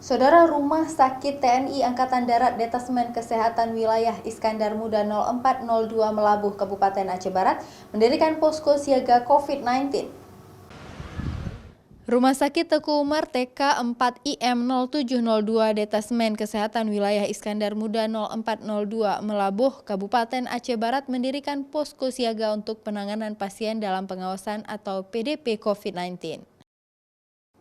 Saudara, Rumah Sakit TNI Angkatan Darat Detasmen Kesehatan Wilayah Iskandar Muda 0402 Melabuh, Kabupaten Aceh Barat mendirikan posko siaga COVID-19. Rumah Sakit Teku Umar TK4IM 0702 Detasmen Kesehatan Wilayah Iskandar Muda 0402 Melabuh, Kabupaten Aceh Barat mendirikan posko siaga untuk penanganan pasien dalam pengawasan atau PDP COVID-19.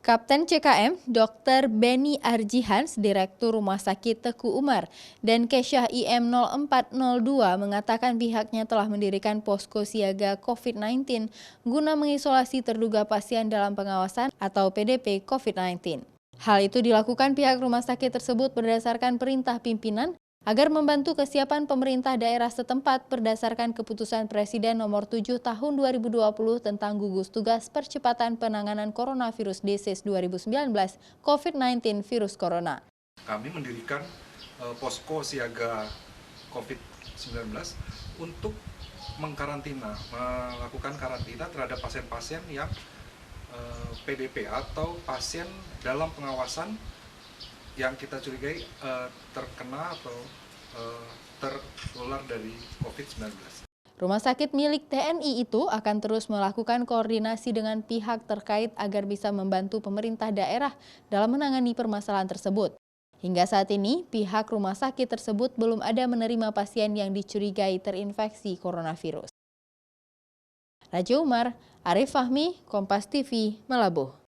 Kapten CKM Dr. Benny Arjihans, Direktur Rumah Sakit Teku Umar, dan Kesyah IM 0402 mengatakan pihaknya telah mendirikan posko siaga COVID-19 guna mengisolasi terduga pasien dalam pengawasan atau PDP COVID-19. Hal itu dilakukan pihak rumah sakit tersebut berdasarkan perintah pimpinan agar membantu kesiapan pemerintah daerah setempat berdasarkan keputusan Presiden nomor 7 tahun 2020 tentang gugus tugas percepatan penanganan coronavirus disease 2019 COVID-19 virus corona. Kami mendirikan posko siaga COVID-19 untuk melakukan karantina terhadap pasien-pasien yang PDP atau pasien dalam pengawasan yang kita curigai terkena atau tertular dari COVID-19. Rumah sakit milik TNI itu akan terus melakukan koordinasi dengan pihak terkait agar bisa membantu pemerintah daerah dalam menangani permasalahan tersebut. Hingga saat ini, pihak rumah sakit tersebut belum ada menerima pasien yang dicurigai terinfeksi coronavirus. Raja Umar, Arif Fahmi, Kompas TV, Melabuh.